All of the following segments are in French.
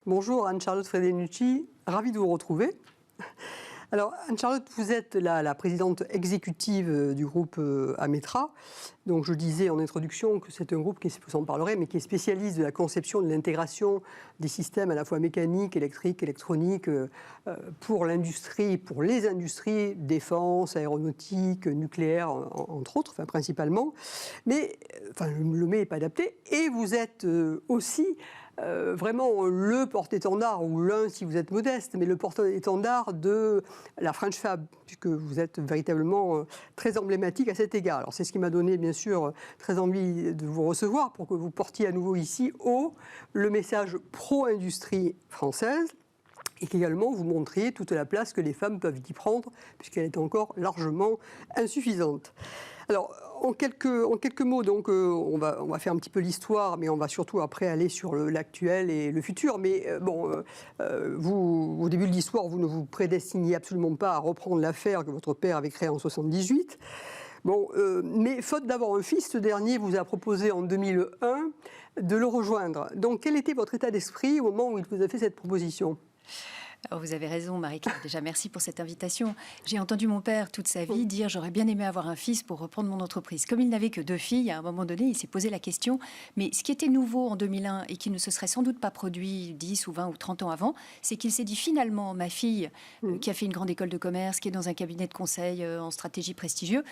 Bonjour Anne-Charlotte Fredenucci, ravie de vous retrouver. Alors Anne-Charlotte, vous êtes la présidente exécutive du groupe Ametra. Donc je disais en introduction que c'est un groupe qui, vous en parlerez, mais qui est spécialiste de la conception, de l'intégration des systèmes à la fois mécaniques, électriques, électroniques pour l'industrie, pour les industries, défense, aéronautique, nucléaire, entre autres, enfin principalement. Mais le mais n'est pas adapté. Et vous êtes aussi vraiment le porte-étendard, ou l'un si vous êtes modeste, mais le porte-étendard de la French Fab, puisque vous êtes véritablement très emblématique à cet égard. Alors c'est ce qui m'a donné bien sûr très envie de vous recevoir pour que vous portiez à nouveau ici haut le message pro-industrie française, et qu'également vous montriez toute la place que les femmes peuvent y prendre, puisqu'elle est encore largement insuffisante. Alors, en quelques mots, donc, on va faire un petit peu l'histoire, mais on va surtout après aller sur l'actuel et le futur. Mais vous, au début de l'histoire, vous ne vous prédestiniez absolument pas à reprendre l'affaire que votre père avait créée en 1978. Bon, mais faute d'avoir un fils, ce dernier vous a proposé en 2001 de le rejoindre. Donc, quel était votre état d'esprit au moment où il vous a fait cette proposition ? Alors vous avez raison, Marie-Claire. Déjà, merci pour cette invitation. J'ai entendu mon père toute sa vie dire « j'aurais bien aimé avoir un fils pour reprendre mon entreprise ». Comme il n'avait que 2 filles, à un moment donné, il s'est posé la question. Mais ce qui était nouveau en 2001 et qui ne se serait sans doute pas produit 10 ou 20 ou 30 ans avant, c'est qu'il s'est dit finalement, ma fille, qui a fait une grande école de commerce, qui est dans un cabinet de conseil en stratégie prestigieux,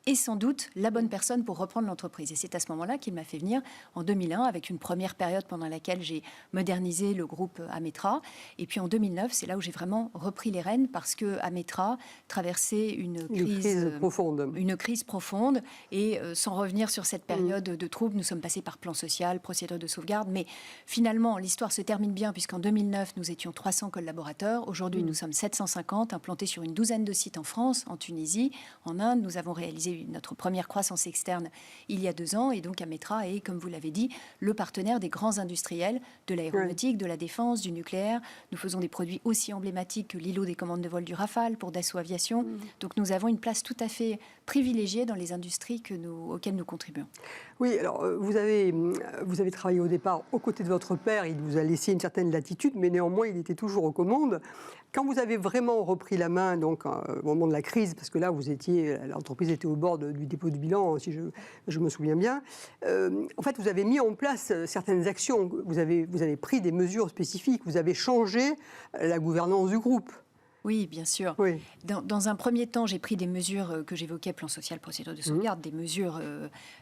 est sans doute la bonne personne pour reprendre l'entreprise. Et c'est à ce moment-là qu'il m'a fait venir en 2001 avec une première période pendant laquelle j'ai modernisé le groupe Ametra. Et puis en 2009, c'est là où j'ai vraiment repris les rênes parce que Ametra traversait une crise profonde. Et sans revenir sur cette période de troubles, nous sommes passés par plan social, procédure de sauvegarde. Mais finalement, l'histoire se termine bien puisqu'en 2009, nous étions 300 collaborateurs. Aujourd'hui, nous sommes 750, implantés sur une douzaine de sites en France, en Tunisie, en Inde. Nous avons réalisé notre première croissance externe il y a 2 ans. Et donc, Ametra est, comme vous l'avez dit, le partenaire des grands industriels de l'aéronautique, de la défense, du nucléaire. Nous faisons des produits aussi emblématiques que l'îlot des commandes de vol du Rafale pour Dassault Aviation. Donc, nous avons une place tout à fait privilégiée dans les industries auxquelles nous contribuons. Oui, alors vous avez travaillé au départ aux côtés de votre père. Il vous a laissé une certaine latitude, mais néanmoins, il était toujours aux commandes. Quand vous avez vraiment repris la main, donc au moment de la crise, parce que là, l'entreprise était au bord du dépôt de bilan, si je me souviens bien, en fait, vous avez mis en place certaines actions. Vous avez pris des mesures spécifiques. Vous avez changé la gouvernance du groupe. Oui, bien sûr. Oui. Dans un premier temps, j'ai pris des mesures que j'évoquais, plan social, procédure de sauvegarde, des mesures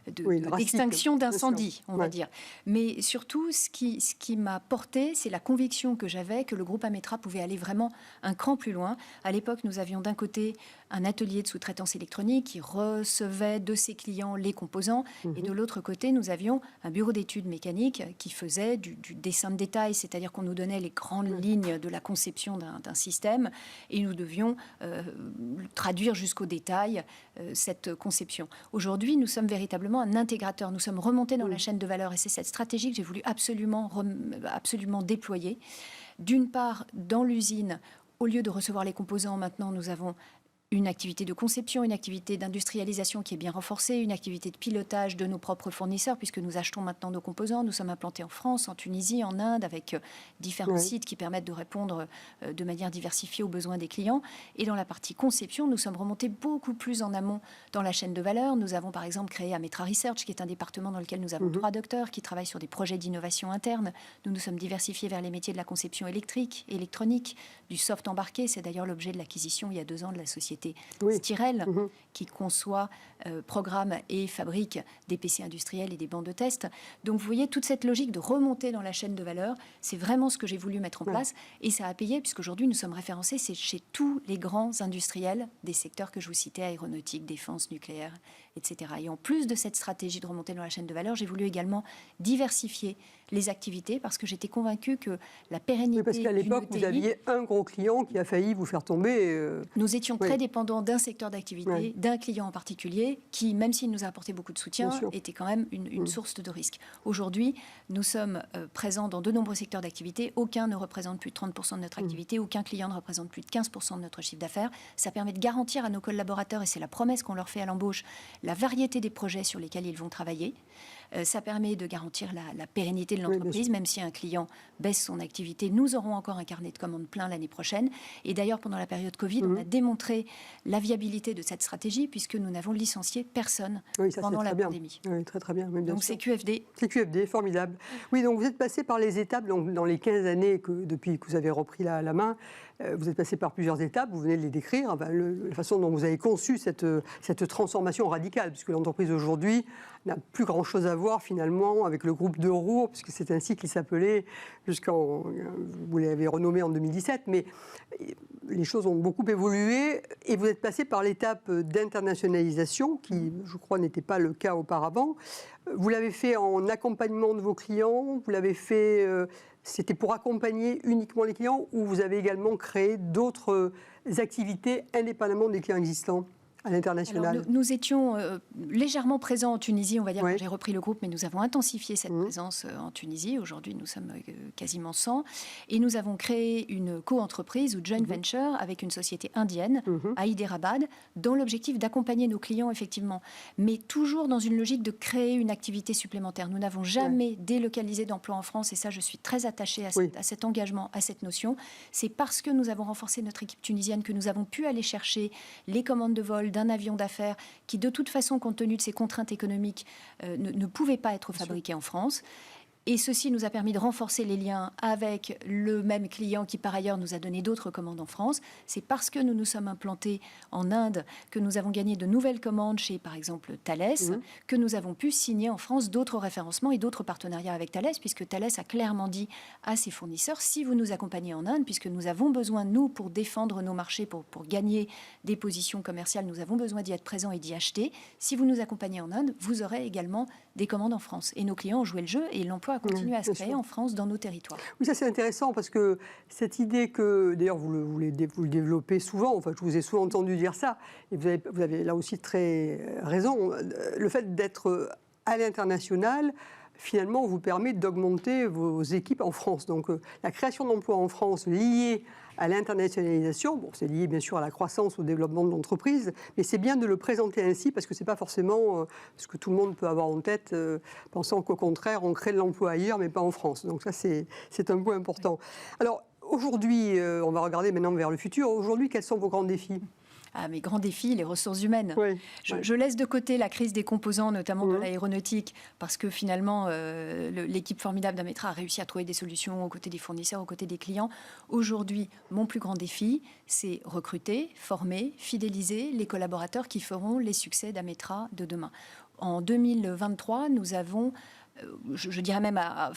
d'extinction d'incendie, on va dire. Mais surtout, ce qui m'a porté, c'est la conviction que j'avais que le groupe Ametra pouvait aller vraiment un cran plus loin. À l'époque, nous avions d'un côté un atelier de sous-traitance électronique qui recevait de ses clients les composants. Et de l'autre côté, nous avions un bureau d'études mécaniques qui faisait du dessin de détail, c'est-à-dire qu'on nous donnait les grandes lignes de la conception d'un système. Et nous devions traduire jusqu'au détail cette conception. Aujourd'hui, nous sommes véritablement un intégrateur. Nous sommes remontés dans la chaîne de valeur et c'est cette stratégie que j'ai voulu absolument déployer. D'une part, dans l'usine, au lieu de recevoir les composants, maintenant, nous avons une activité de conception, une activité d'industrialisation qui est bien renforcée, une activité de pilotage de nos propres fournisseurs, puisque nous achetons maintenant nos composants. Nous sommes implantés en France, en Tunisie, en Inde, avec différents sites qui permettent de répondre de manière diversifiée aux besoins des clients. Et dans la partie conception, nous sommes remontés beaucoup plus en amont dans la chaîne de valeur. Nous avons par exemple créé Ametra Research, qui est un département dans lequel nous avons 3 docteurs qui travaillent sur des projets d'innovation interne. Nous nous sommes diversifiés vers les métiers de la conception électrique, électronique, du soft embarqué. C'est d'ailleurs l'objet de l'acquisition il y a 2 ans de la société Styrel, qui conçoit, programme et fabrique des PC industriels et des bancs de test. Donc vous voyez, toute cette logique de remonter dans la chaîne de valeur, c'est vraiment ce que j'ai voulu mettre en place. Et ça a payé, puisqu'aujourd'hui nous sommes référencés chez tous les grands industriels des secteurs que je vous citais, aéronautique, défense, nucléaire, etc. Et en plus de cette stratégie de remonter dans la chaîne de valeur, j'ai voulu également diversifier les activités parce que j'étais convaincue que la pérennité oui, parce qu'à l'époque, vous aviez un gros client qui a failli vous faire tomber. Nous étions très dépendants d'un secteur d'activité, d'un client en particulier, qui, même s'il nous a apporté beaucoup de soutien, était quand même une source de risque. Aujourd'hui, nous sommes présents dans de nombreux secteurs d'activité. Aucun ne représente plus de 30% de notre activité. Aucun client ne représente plus de 15% de notre chiffre d'affaires. Ça permet de garantir à nos collaborateurs, et c'est la promesse qu'on leur fait à l'embauche, la variété des projets sur lesquels ils vont travailler. Ça permet de garantir la pérennité de l'entreprise, même si un client baisse son activité. Nous aurons encore un carnet de commandes plein l'année prochaine. Et d'ailleurs, pendant la période Covid, on a démontré la viabilité de cette stratégie puisque nous n'avons licencié personne pendant la pandémie. Oui, très très bien. Oui, bien donc sûr. c'est QFD. C'est QFD, formidable. Oui, donc vous êtes passé par les étapes, donc dans les 15 années depuis que vous avez repris la main, vous êtes passé par plusieurs étapes, vous venez de les décrire, enfin, la façon dont vous avez conçu cette transformation radicale, puisque l'entreprise aujourd'hui n'a plus grand-chose à voir finalement avec le groupe de Roure, puisque c'est ainsi qu'il s'appelait vous l'avez renommé en 2017, mais les choses ont beaucoup évolué et vous êtes passé par l'étape d'internationalisation qui, je crois, n'était pas le cas auparavant. Vous l'avez fait en accompagnement de vos clients, vous l'avez fait... C'était pour accompagner uniquement les clients ou vous avez également créé d'autres activités indépendamment des clients existants à l'international? Nous étions légèrement présents en Tunisie, on va dire, quand j'ai repris le groupe, mais nous avons intensifié cette présence en Tunisie. Aujourd'hui, nous sommes quasiment 100. Et nous avons créé une co-entreprise ou joint venture avec une société indienne, à Hyderabad, dans l'objectif d'accompagner nos clients, effectivement, mais toujours dans une logique de créer une activité supplémentaire. Nous n'avons jamais délocalisé d'emploi en France, et ça, je suis très attachée à cet engagement, à cette notion. C'est parce que nous avons renforcé notre équipe tunisienne que nous avons pu aller chercher les commandes de vol d'un avion d'affaires qui, de toute façon, compte tenu de ses contraintes économiques, ne pouvait pas être fabriqué en France. Et ceci nous a permis de renforcer les liens avec le même client qui, par ailleurs, nous a donné d'autres commandes en France. C'est parce que nous nous sommes implantés en Inde que nous avons gagné de nouvelles commandes chez, par exemple, Thales, que nous avons pu signer en France d'autres référencements et d'autres partenariats avec Thales, puisque Thales a clairement dit à ses fournisseurs, si vous nous accompagnez en Inde, puisque nous avons besoin, nous, pour défendre nos marchés, pour gagner des positions commerciales, nous avons besoin d'y être présents et d'y acheter. Si vous nous accompagnez en Inde, vous aurez également des commandes en France. Et nos clients ont joué le jeu et l'emploi a continué à se créer en France, dans nos territoires. Oui, ça c'est intéressant parce que cette idée que, d'ailleurs vous le développez souvent, enfin je vous ai souvent entendu dire ça, et vous avez là aussi très raison, le fait d'être à l'international, finalement, vous permet d'augmenter vos équipes en France. Donc la création d'emplois en France liée à l'internationalisation, bon, c'est lié bien sûr à la croissance, au développement de l'entreprise, mais c'est bien de le présenter ainsi parce que ce n'est pas forcément ce que tout le monde peut avoir en tête, pensant qu'au contraire, on crée de l'emploi ailleurs, mais pas en France. Donc ça, c'est un point important. Alors aujourd'hui, on va regarder maintenant vers le futur. Aujourd'hui, quels sont vos grands défis ? Mes grands défis, les ressources humaines. Je laisse de côté la crise des composants, notamment de l'aéronautique, parce que finalement, l'équipe formidable d'Ametra a réussi à trouver des solutions aux côtés des fournisseurs, aux côtés des clients. Aujourd'hui, mon plus grand défi, c'est recruter, former, fidéliser les collaborateurs qui feront les succès d'Ametra de demain. En 2023, nous avons... je dirais même à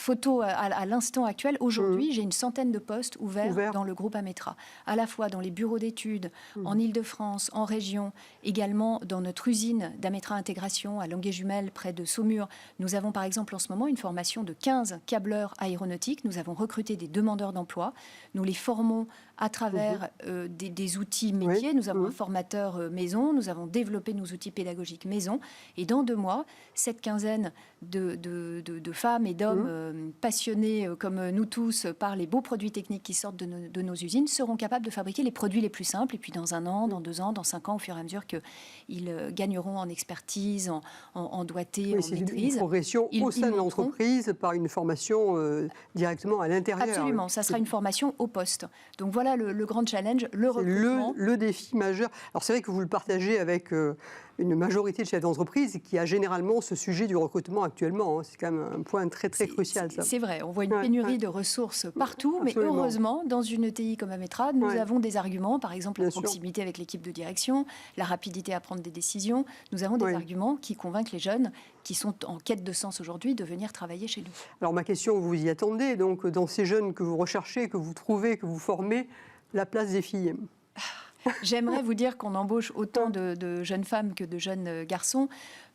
l'instant actuel, aujourd'hui, j'ai une centaine de postes ouverts dans le groupe Ametra, à la fois dans les bureaux d'études, en Île-de-France, en région, également dans notre usine d'Ametra Intégration à Longuet-Jumelles, près de Saumur. Nous avons par exemple en ce moment une formation de 15 câbleurs aéronautiques. Nous avons recruté des demandeurs d'emploi. Nous les formons à travers des outils métiers. Nous avons un formateur maison, nous avons développé nos outils pédagogiques maison. Et dans 2 mois, cette quinzaine de femmes et d'hommes passionnés comme nous tous par les beaux produits techniques qui sortent de nos usines seront capables de fabriquer les produits les plus simples. Et puis dans 1 an, dans 2 ans, dans 5 ans, au fur et à mesure qu'ils gagneront en expertise, en doigté, en maîtrise. C'est une progression au sein de l'entreprise par une formation directement à l'intérieur. Absolument, ça sera une formation au poste. Donc voilà le grand challenge, le recrutement. Le défi majeur. Alors c'est vrai que vous le partagez avec une majorité de chefs d'entreprise qui a généralement ce sujet du recrutement actuellement. C'est quand même un point très très crucial. C'est vrai, on voit une pénurie de ressources partout, mais heureusement, dans une ETI comme Ametra, nous avons des arguments, par exemple la proximité avec l'équipe de direction, la rapidité à prendre des décisions. Nous avons des arguments qui convainquent les jeunes qui sont en quête de sens aujourd'hui de venir travailler chez nous. Alors ma question, vous y attendez, donc dans ces jeunes que vous recherchez, que vous trouvez, que vous formez, la place des filles. J'aimerais vous dire qu'on embauche autant de jeunes femmes que de jeunes garçons.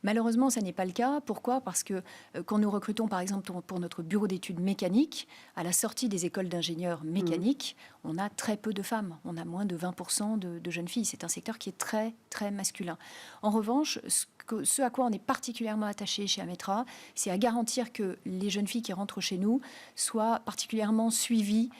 Malheureusement, ça n'est pas le cas. Pourquoi ? Parce que quand nous recrutons, par exemple, pour notre bureau d'études mécaniques, à la sortie des écoles d'ingénieurs mécaniques, on a très peu de femmes. On a moins de 20% de jeunes filles. C'est un secteur qui est très, très masculin. En revanche, ce à quoi on est particulièrement attaché chez Ametra, c'est à garantir que les jeunes filles qui rentrent chez nous soient particulièrement suivies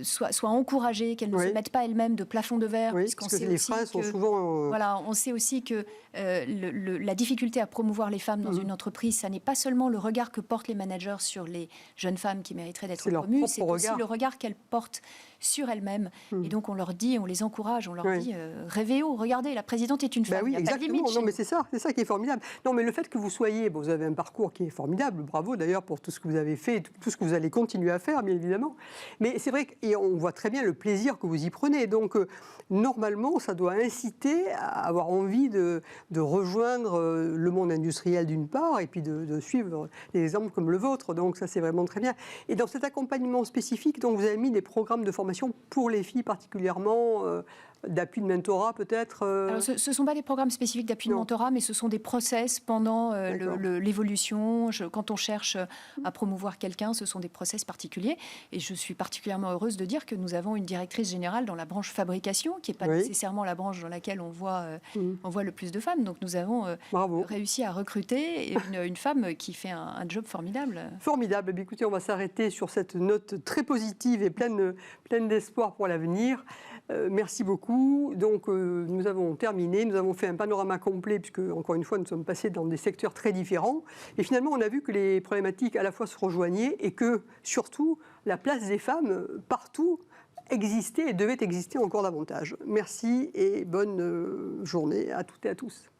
soient encouragées, qu'elles ne se mettent pas elles-mêmes de plafond de verre. Oui, parce que les freins sont souvent... Voilà, on sait aussi que la difficulté à promouvoir les femmes dans une entreprise, ça n'est pas seulement le regard que portent les managers sur les jeunes femmes qui mériteraient d'être promues, c'est aussi le regard qu'elles portent sur elles-mêmes. Et donc on leur dit, on les encourage, on leur dit rêvez haut, regardez, la présidente est une femme. Oui, exactement. Non, mais c'est ça qui est formidable. Non, mais le fait que vous soyez, vous avez un parcours qui est formidable, bravo d'ailleurs pour tout ce que vous avez fait, tout ce que vous allez continuer à faire, bien évidemment. Mais c'est vrai qu'on voit très bien le plaisir que vous y prenez. Donc normalement, ça doit inciter à avoir envie de rejoindre le monde industriel d'une part, et puis de suivre des exemples comme le vôtre. Donc ça, c'est vraiment très bien. Et dans cet accompagnement spécifique, donc vous avez mis des programmes de formation pour les filles particulièrement, d'appui de mentorat peut-être Alors, ce ne sont pas des programmes spécifiques d'appui de mentorat, mais ce sont des process pendant l'évolution. Quand on cherche à promouvoir quelqu'un, ce sont des process particuliers. Et je suis particulièrement heureuse de dire que nous avons une directrice générale dans la branche fabrication, qui n'est pas nécessairement la branche dans laquelle on voit le plus de femmes. Donc nous avons réussi à recruter une femme qui fait un job formidable. Formidable. Eh écoutez, on va s'arrêter sur cette note très positive et pleine d'espoir pour l'avenir. Merci beaucoup. Donc, nous avons terminé. Nous avons fait un panorama complet, puisque, encore une fois, nous sommes passés dans des secteurs très différents. Et finalement, on a vu que les problématiques à la fois se rejoignaient et que, surtout, la place des femmes partout existait et devait exister encore davantage. Merci et bonne journée à toutes et à tous.